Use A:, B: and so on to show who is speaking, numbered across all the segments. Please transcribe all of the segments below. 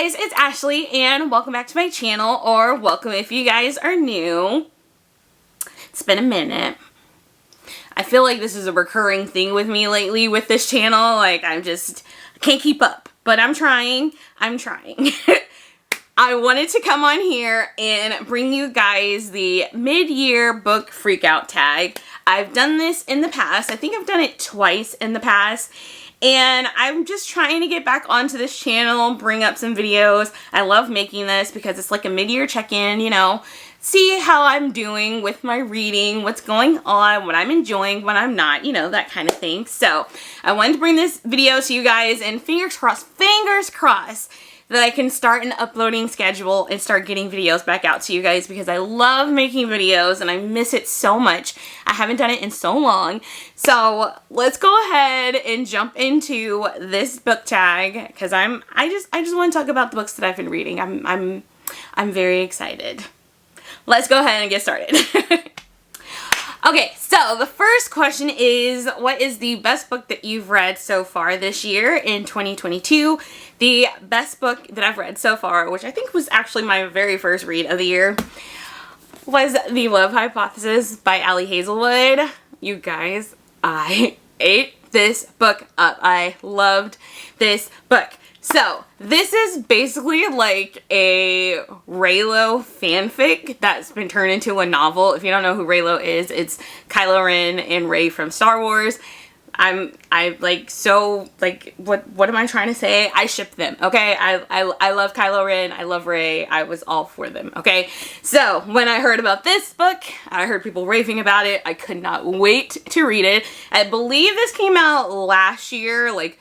A: guys, it's Ashley and welcome back to my channel, or welcome if you guys are new. It's been a minute. I feel like this is a recurring thing with me lately with this channel. Like I can't keep up, but I'm trying. I wanted to come on here and bring you guys the mid-year book freakout tag. I've done this in the past. I think I've done it twice in the past. And I'm just trying to get back onto this channel, bring up some videos. I love making this because it's like a mid-year check-in, you know. See how I'm doing with my reading, what's going on, what I'm enjoying, what I'm not, you know, that kind of thing. So I wanted to bring this video to you guys, and fingers crossed that I can start an uploading schedule and start getting videos back out to you guys, because I love making videos and I miss it so much. I haven't done it in so long. So let's go ahead and jump into this book tag, because I just want to talk about the books that I've been reading. I'm very excited. Let's go ahead and get started. Okay, so the first question is, what is the best book that you've read so far this year in 2022? The best book that I've read so far, which I think was actually my very first read of the year, was The Love Hypothesis by Ali Hazelwood. You guys, I ate this book up. I loved this book. So, this is basically like a Reylo fanfic that's been turned into a novel. If you don't know who Reylo is, it's Kylo Ren and Rey from Star Wars. What am I trying to say? I ship them, okay? I love Kylo Ren, I love Rey, I was all for them, okay? So, when I heard about this book, I heard people raving about it, I could not wait to read it. I believe this came out last year, like,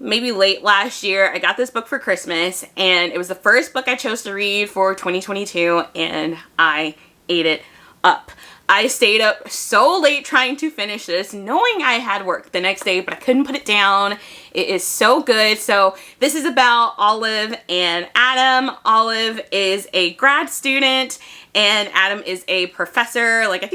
A: maybe late last year. I got this book for Christmas, and it was the first book I chose to read for 2022, and I ate it up. I stayed up so late trying to finish this, knowing I had work the next day, but I couldn't put it down. It is so good. So this is about Olive and Adam. Olive is a grad student, and Adam is a professor. Like, I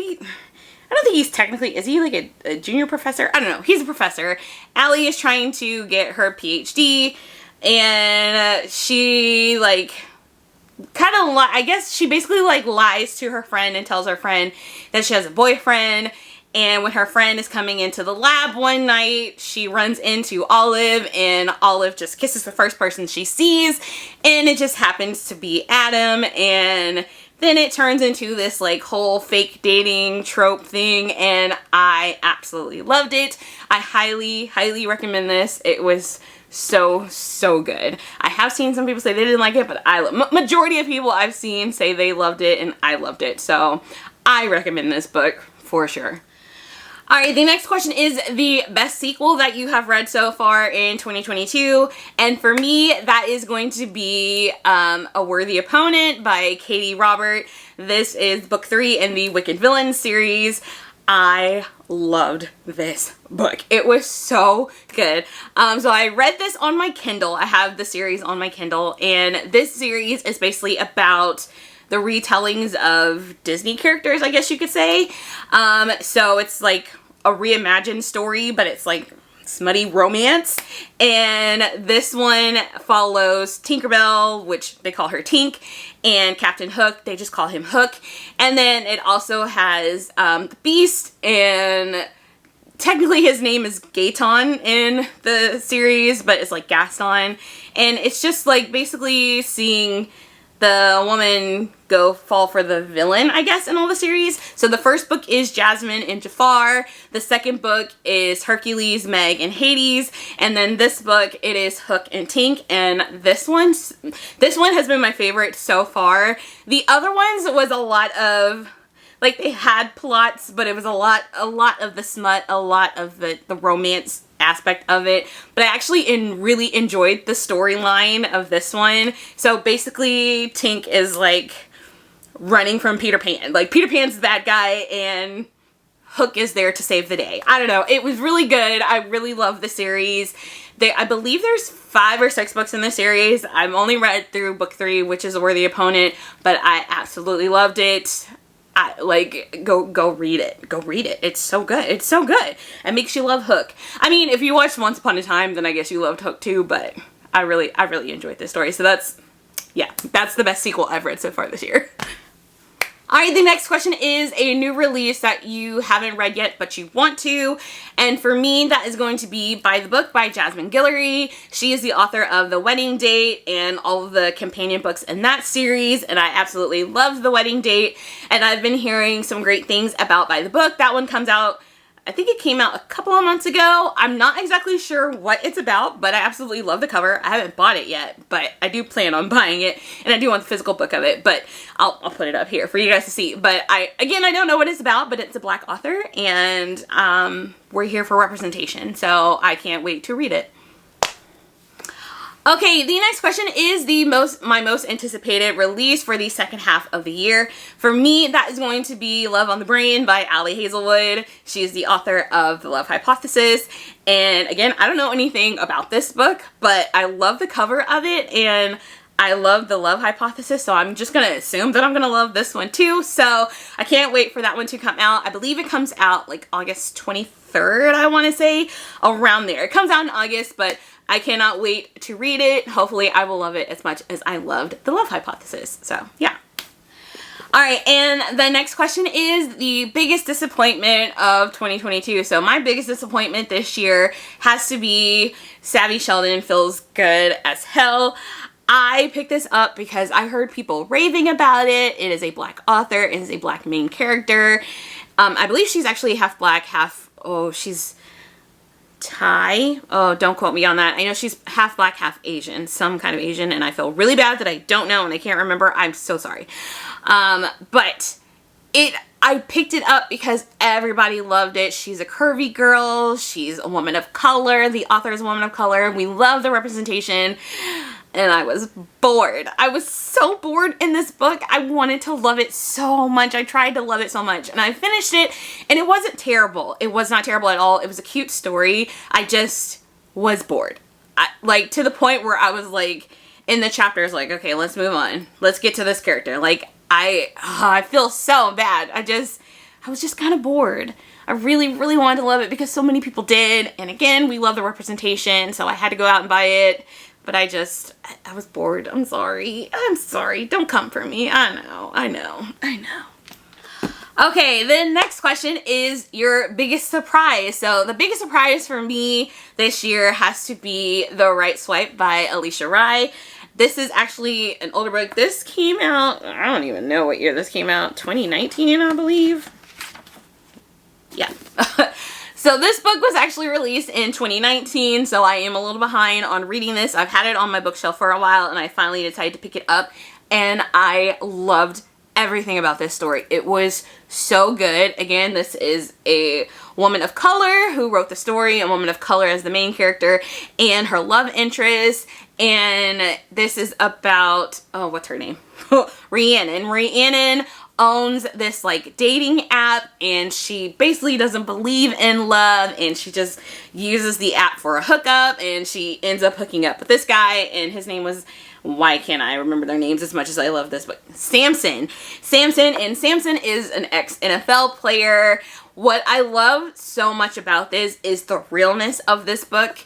A: don't think he's technically, is he like a junior professor? I don't know. He's a professor. Allie is trying to get her PhD, and she like I guess she basically like lies to her friend and tells her friend that she has a boyfriend. And when her friend is coming into the lab one night, she runs into Olive, and Olive just kisses the first person she sees, and it just happens to be Adam. And then it turns into this like whole fake dating trope thing, and I absolutely loved it. I highly recommend this. It was so good. I have seen some people say they didn't like it, but majority of people I've seen say they loved it, and I loved it. So I recommend this book for sure. Alright, the next question is the best sequel that you have read so far in 2022. And for me, that is going to be A Worthy Opponent by Katie Robert. This is book 3 in the Wicked Villains series. I loved this book. It was so good. So I read this on my Kindle. I have the series on my Kindle, and this series is basically about the retellings of Disney characters, I guess you could say. So it's like a reimagined story, but it's like smutty romance. And this one follows Tinkerbell, which they call her Tink, and Captain Hook, they just call him Hook. And then it also has the Beast, and technically his name is Gaeton in the series, but it's like Gaston. And it's just like basically seeing the woman fall for the villain, I guess, in all the series. So the first book is Jasmine and Jafar. The second book is Hercules, Meg, and Hades. And then this book, it is Hook and Tink. And this one has been my favorite so far. The other ones was a lot of, like, they had plots, but it was a lot of the smut, a lot of the romance aspect of it. But I actually really enjoyed the storyline of this one. So basically, Tink is like running from Peter Pan. Like, Peter Pan's the bad guy, and Hook is there to save the day. I don't know. It was really good. I really love the series. I believe there's 5 or 6 books in the series. I've only read through book 3, which is A Worthy Opponent, but I absolutely loved it. Go read it. Go read it. It's so good. It's so good. It makes you love Hook. I mean, if you watched Once Upon a Time, then I guess you loved Hook too, but I really enjoyed this story. So that's the best sequel I've read so far this year. Alright, the next question is a new release that you haven't read yet but you want to, and for me that is going to be By the Book by Jasmine Guillory. She is the author of The Wedding Date and all of the companion books in that series, and I absolutely love The Wedding Date, and I've been hearing some great things about By the Book. That one comes out, I think it came out a couple of months ago. I'm not exactly sure what it's about, but I absolutely love the cover. I haven't bought it yet, but I do plan on buying it, and I do want the physical book of it, but I'll put it up here for you guys to see. But I don't know what it's about, but it's a Black author, and we're here for representation, so I can't wait to read it. Okay, the next question is my most anticipated release for the second half of the year. For me, that is going to be Love on the Brain by Ali Hazelwood. She is the author of The Love Hypothesis. And again, I don't know anything about this book, but I love the cover of it and I love The Love Hypothesis, so I'm just going to assume that I'm going to love this one too. So I can't wait for that one to come out. I believe it comes out like August 23rd, I want to say, around there. It comes out in August, but I cannot wait to read it. Hopefully I will love it as much as I loved The Love Hypothesis. So yeah. Alright, and the next question is the biggest disappointment of 2022. So my biggest disappointment this year has to be Savvy Sheldon Feels Good as Hell. I picked this up because I heard people raving about it. It is a Black author. It is a Black main character. I believe she's actually half Black, she's Thai. Oh, don't quote me on that. I know she's half Black, half Asian, some kind of Asian, and I feel really bad that I don't know and I can't remember. I'm so sorry. But I picked it up because everybody loved it. She's a curvy girl. She's a woman of color. The author is a woman of color. We love the representation. And I was bored. I was so bored in this book. I wanted to love it so much. I tried to love it so much. And I finished it, and it wasn't terrible. It was not terrible at all. It was a cute story. I just was bored. Like, to the point where I was, like, in the chapters, like, okay, let's move on. Let's get to this character. Like, I feel so bad. I was just kind of bored. I really, really wanted to love it because so many people did. And again, we love the representation, so I had to go out and buy it. But I was bored. I'm sorry. I'm sorry. Don't come for me. I know. Okay, the next question is your biggest surprise. So the biggest surprise for me this year has to be The Right Swipe by Alicia Rai. This is actually an older book. This came out, I don't even know what year this came out. 2019, I believe. Yeah. So this book was actually released in 2019, so I am a little behind on reading this. I've had it on my bookshelf for a while, and I finally decided to pick it up, and I loved everything about this story. It was so good. Again, this is a woman of color who wrote the story, a woman of color as the main character, and her love interest, and this is about, what's her name? Rhiannon. Rhiannon owns this like dating app, and she basically doesn't believe in love, and she just uses the app for a hookup, and she ends up hooking up with this guy, and his name was, why can't I remember their names as much as I love this book? Samson, and Samson is an ex-NFL player. What I love so much about this is the realness of this book.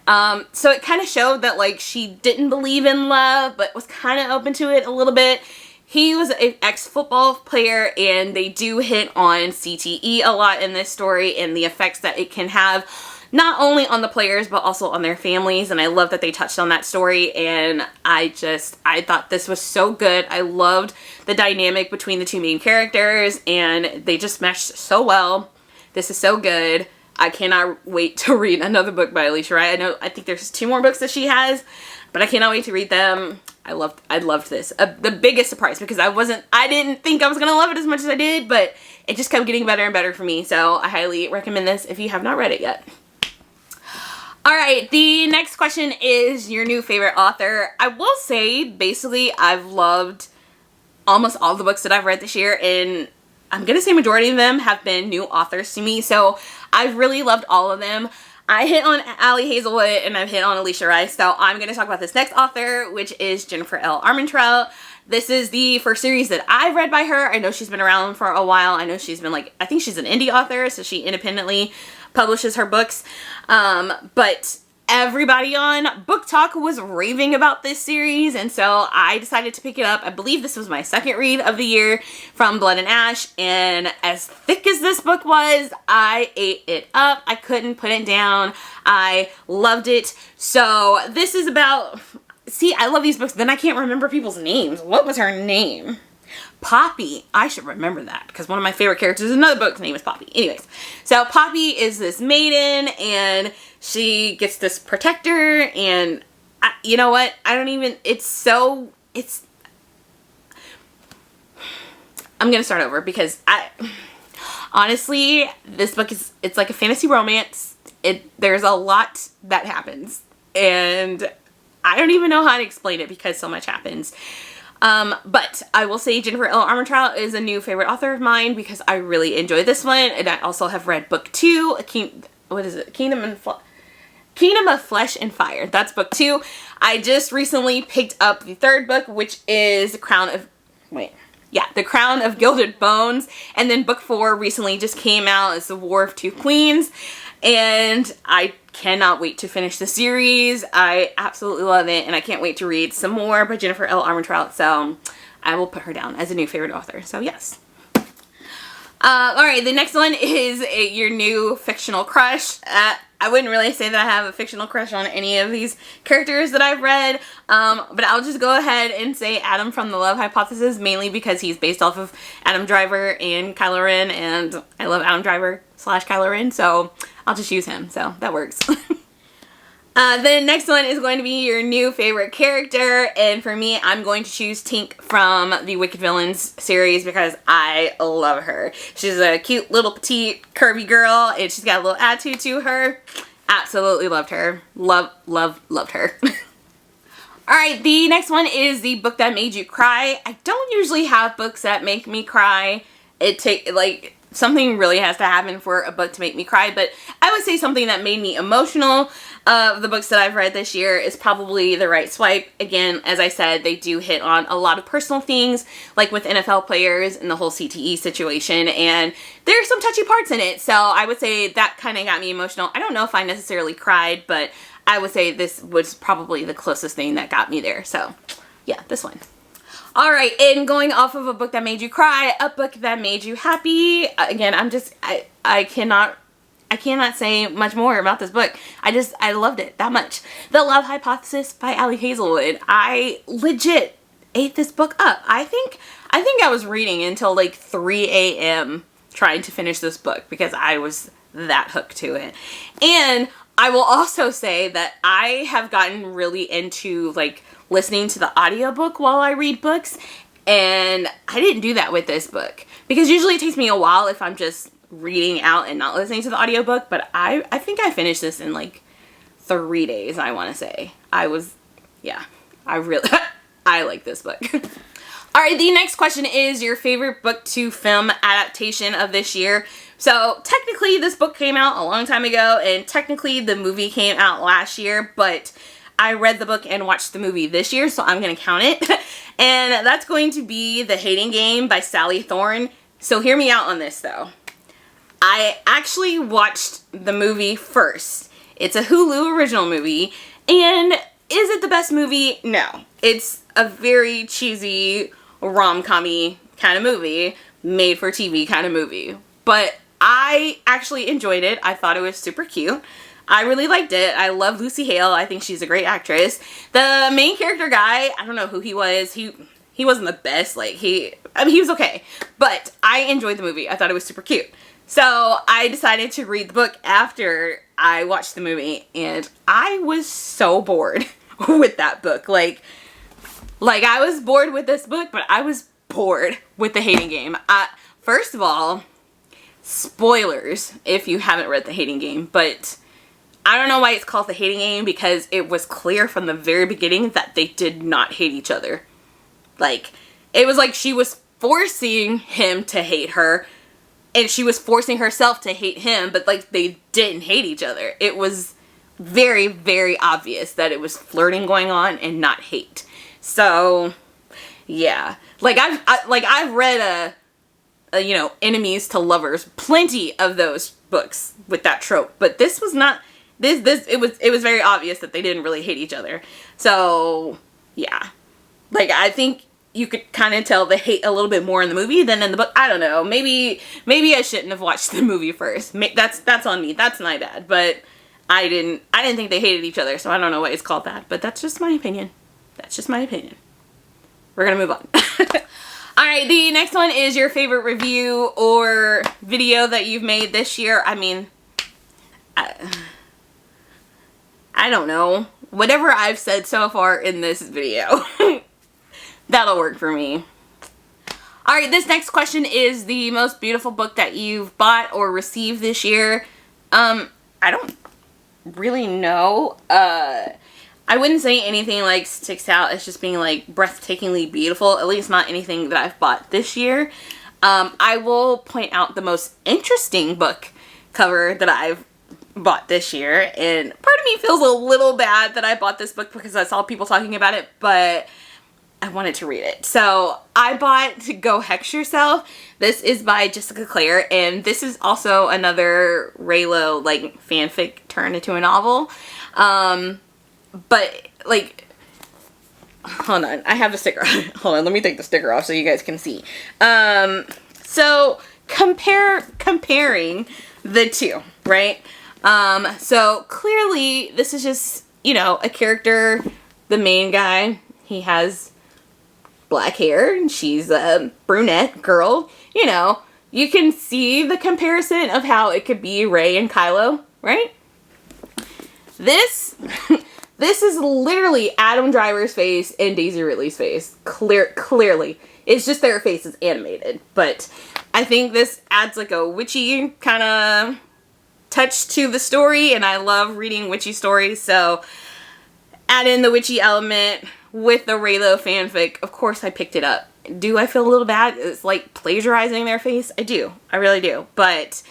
A: So it kind of showed that like she didn't believe in love, but was kind of open to it a little bit. He was an ex-football player, and they do hit on CTE a lot in this story and the effects that it can have not only on the players but also on their families, and I love that they touched on that story, and I thought this was so good. I loved the dynamic between the two main characters, and they just meshed so well. This is so good. I cannot wait to read another book by Alicia Rai. I think there's 2 more books that she has, but I cannot wait to read them. I loved this. The biggest surprise, because I didn't think I was gonna love it as much as I did, but it just kept getting better and better for me. So I highly recommend this if you have not read it yet. Alright, the next question is your new favorite author. I will say, basically, I've loved almost all the books that I've read this year, and I'm gonna say majority of them have been new authors to me, so I've really loved all of them. I hit on Ali Hazelwood and I've hit on Alicia Rai, so I'm going to talk about this next author, which is Jennifer L. Armentrout. This is the first series that I've read by her. I know she's been around for a while. I know she's been I think she's an indie author, so she independently publishes her books. But everybody on Book Talk was raving about this series, and so I decided to pick it up. I believe this was my second read of the year from Blood and Ash, and as thick as this book was, I ate it up. I couldn't put it down. I loved it. So this is about, see, I love these books, then I can't remember people's names. What was her name? Poppy. I should remember that because one of my favorite characters in another book's name is Poppy. Anyways, so Poppy is this maiden and she gets this protector, and you know what? I don't even, I'm gonna start over because honestly, this book it's like a fantasy romance. There's a lot that happens, and I don't even know how to explain it because so much happens. But I will say Jennifer L. Armentrout is a new favorite author of mine because I really enjoy this one, and I also have read book 2, what is it? Kingdom of Flesh and Fire. That's book 2. I just recently picked up the third book, which is The Crown of Gilded Bones, and then book 4 recently just came out. It's The War of Two Queens, and I cannot wait to finish the series. I absolutely love it, and I can't wait to read some more by Jennifer L. Armentrout, so I will put her down as a new favorite author, so yes. Alright, the next one is your new fictional crush. I wouldn't really say that I have a fictional crush on any of these characters that I've read, but I'll just go ahead and say Adam from The Love Hypothesis, mainly because he's based off of Adam Driver and Kylo Ren, and I love Adam Driver / Kylo Ren, so I'll just use him, so that works. The next one is going to be your new favorite character, and for me, I'm going to choose Tink from the Wicked Villains series because I love her. She's a cute little petite curvy girl, and she's got a little attitude to her. Absolutely loved her. Loved her. Alright, the next one is the book that made you cry. I don't usually have books that make me cry. Something really has to happen for a book to make me cry, but I would say something that made me emotional of the books that I've read this year is probably The Right Swipe. Again, as I said, they do hit on a lot of personal things, like with NFL players and the whole CTE situation, and there's some touchy parts in it, so I would say that kind of got me emotional. I don't know if I necessarily cried, but I would say this was probably the closest thing that got me there, so yeah, this one. Alright, and going off of a book that made you cry, a book that made you happy. Again, I cannot say much more about this book. I loved it that much. The Love Hypothesis by Ali Hazelwood. I legit ate this book up. I think I was reading until like 3 a.m. trying to finish this book because I was that hooked to it. And I will also say that I have gotten really into like listening to the audiobook while I read books, and I didn't do that with this book because usually it takes me a while if I'm just reading out and not listening to the audiobook, but I think I finished this in like 3 days, I want to say. I like this book. Alright, the next question is your favorite book to film adaptation of this year. So technically this book came out a long time ago, and technically the movie came out last year, but I read the book and watched the movie this year, so I'm going to count it. And that's going to be The Hating Game by Sally Thorne. So hear me out on this though. I actually watched the movie first. It's a Hulu original movie, and is it the best movie? No. It's a very cheesy rom-com-y kind of movie, made for TV kind of movie. But I actually enjoyed it. I thought it was super cute. I really liked it. I love Lucy Hale. I think she's a great actress. The main character guy, I don't know who he was. He wasn't the best. He was okay. But I enjoyed the movie. I thought it was super cute. So I decided to read the book after I watched the movie, and I was so bored with that book. Like I was bored with this book, but I was bored with The Hating Game. First of all, spoilers if you haven't read The Hating Game, but I don't know why it's called The Hating Game because it was clear from the very beginning that they did not hate each other. It was like she was forcing him to hate her, and she was forcing herself to hate him, but they didn't hate each other. It was very, very obvious that it was flirting going on and not hate. So, yeah. I've read enemies to lovers, plenty of those books with that trope, but this was not it was very obvious that they didn't really hate each other. So yeah, like I think you could kind of tell the hate a little bit more in the movie than in the book. I don't know. Maybe I shouldn't have watched the movie first. That's on me. That's my bad. But I didn't think they hated each other, so I don't know why it's called that. But that's just my opinion. That's just my opinion. We're gonna move on. Alright, the next one is your favorite review or video that you've made this year. I mean, I don't know. Whatever I've said so far in this video. That'll work for me. Alright, this next question is the most beautiful book that you've bought or received this year. I don't really know. I wouldn't say anything like sticks out as just being like breathtakingly beautiful, at least not anything that I've bought this year. I will point out the most interesting book cover that I've bought this year, and part of me feels a little bad that I bought this book because I saw people talking about it, but I wanted to read it. So I bought Go Hex Yourself. This is by Jessica Clare, and this is also another Raylo like fanfic turned into a novel. But like, hold on, I have the sticker. Hold on, let me take the sticker off so you guys can see. So comparing the two, right? So clearly this is just, you know, a character, the main guy, he has black hair and she's a brunette girl. You know, you can see the comparison of how it could be Rey and Kylo, right? This is literally Adam Driver's face and Daisy Ridley's face. Clearly. It's just their face is animated. But I think this adds like a witchy kind of touch to the story, and I love reading witchy stories, so add in the witchy element with the Raylo fanfic. Of course I picked it up. Do I feel a little bad? It's like plagiarizing their face? I do. I really do. But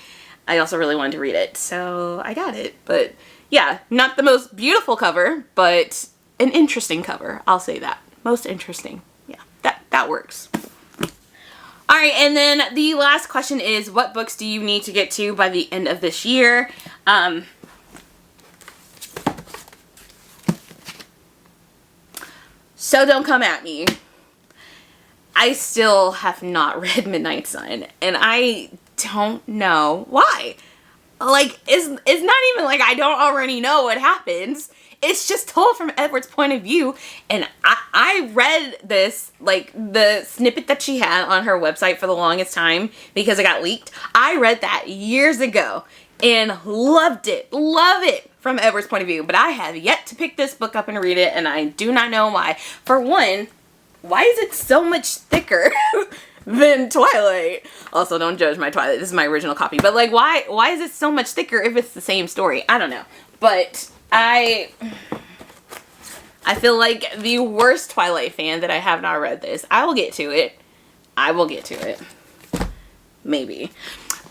A: I also really wanted to read it, so I got it. But yeah, not the most beautiful cover, but an interesting cover. I'll say that. Most interesting. Yeah, that works. Alright, and then the last question is, what books do you need to get to by the end of this year? So don't come at me. I still have not read Midnight Sun, and I don't know why. Like, it's not even like I don't already know what happens. It's just told from Edward's point of view, and I read this, like, the snippet that she had on her website for the longest time because it got leaked. I read that years ago and loved it. Love it from Edward's point of view, but I have yet to pick this book up and read it, and I do not know why. For one, why is it so much thicker than Twilight? Also, don't judge my Twilight. This is my original copy. But, like, why is it so much thicker if it's the same story? I don't know. But I feel like the worst Twilight fan that I have not read this. I will get to it. I will get to it. Maybe.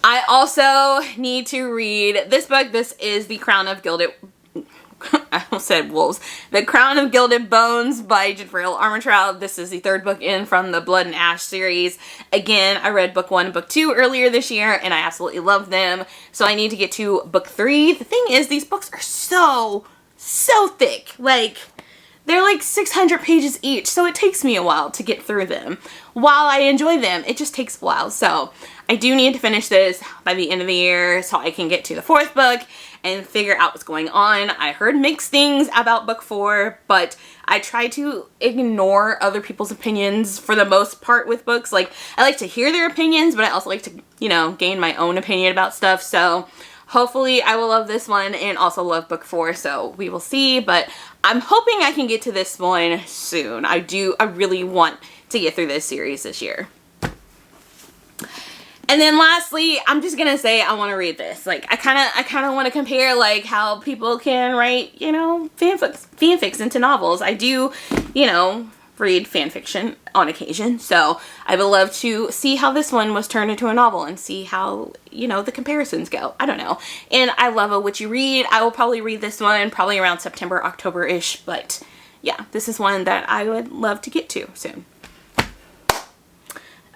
A: I also need to read this book. This is The Crown of Gilded... I almost said wolves. The Crown of Gilded Bones by Jennifer Armentrout. This is the third book in from the Blood and Ash series. Again, I read book 1 and book 2 earlier this year, and I absolutely love them. So I need to get to book 3. The thing is, these books are so thick. Like, they're like 600 pages each, so it takes me a while to get through them. While I enjoy them, it just takes a while. So I do need to finish this by the end of the year so I can get to the 4th book and figure out what's going on. I heard mixed things about book 4, but I try to ignore other people's opinions for the most part with books. Like, I like to hear their opinions, but I also like to, you know, gain my own opinion about stuff. So hopefully I will love this one and also love book 4, so we will see. But I'm hoping I can get to this one soon. I really want to get through this series this year. And then lastly, I'm just gonna say I want to read this. Like, I kind of want to compare, like, how people can write, you know, fanfics into novels. I do, you know, read fan fiction on occasion, so I would love to see how this one was turned into a novel and see how, you know, the comparisons go. I don't know. And I love a witchy read. I will probably read this one probably around September, October-ish, but yeah, this is one that I would love to get to soon.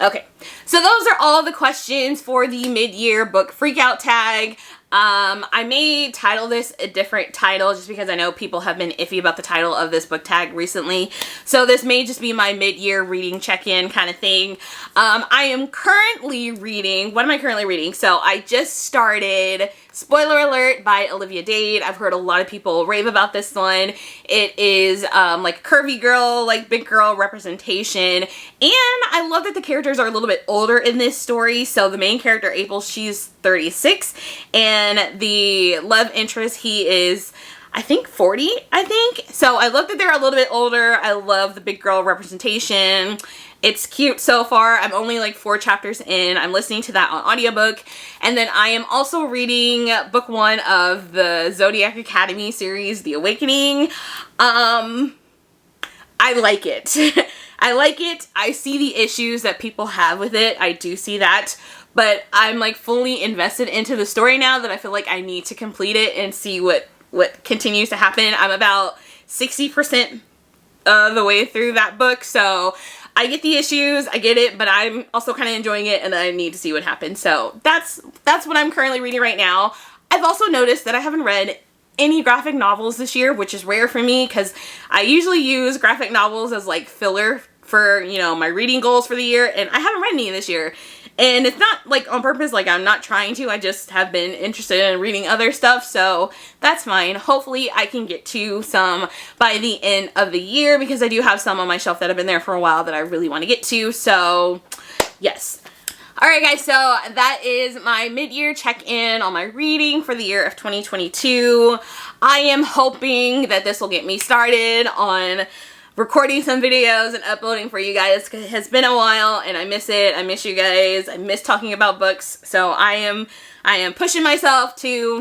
A: Okay, so those are all the questions for the mid-year book freakout tag. I may title this a different title just because I know people have been iffy about the title of this book tag recently. So this may just be my mid-year reading check-in kind of thing. I am currently reading, what am I currently reading? So I just started Spoiler Alert by Olivia Dade. I've heard a lot of people rave about this one. It is like curvy girl, like big girl representation. And I love that the characters are a little bit older in this story. So the main character, April, she's 36. And the love interest, he is, I think, 40, I think. So I love that they're a little bit older. I love the big girl representation. It's cute so far. I'm only like 4 chapters in. I'm listening to that on audiobook. And then I am also reading book 1 of the Zodiac Academy series, The Awakening. I like it. I like it. I see the issues that people have with it. I do see that. But I'm like fully invested into the story now that I feel like I need to complete it and see what continues to happen. I'm about 60% the way through that book. So I get the issues, I get it, but I'm also kind of enjoying it and I need to see what happens. So that's what I'm currently reading right now. I've also noticed that I haven't read any graphic novels this year, which is rare for me because I usually use graphic novels as like filler for, you know, my reading goals for the year, and I haven't read any this year. And it's not like on purpose, like I'm not trying to, I just have been interested in reading other stuff, so that's fine. Hopefully I can get to some by the end of the year because I do have some on my shelf that have been there for a while that I really want to get to, so yes. Alright guys, so that is my mid-year check-in on my reading for the year of 2022. I am hoping that this will get me started on recording some videos and uploading for you guys because it has been a while and I miss it. I miss you guys. I miss talking about books. So I am pushing myself to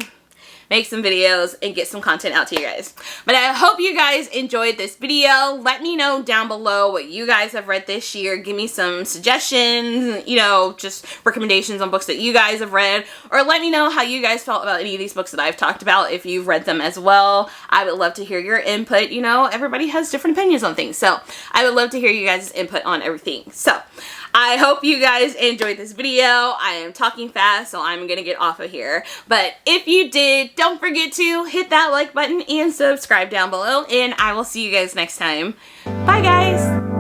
A: make some videos and get some content out to you guys. But I hope you guys enjoyed this video. Let me know down below what you guys have read this year. Give me some suggestions, you know, just recommendations on books that you guys have read, or let me know how you guys felt about any of these books that I've talked about if you've read them as well. I would love to hear your input. You know, everybody has different opinions on things, so I would love to hear you guys' input on everything. So I hope you guys enjoyed this video. I am talking fast, so I'm gonna get off of here. But if you did, don't forget to hit that like button and subscribe down below, and I will see you guys next time. Bye guys!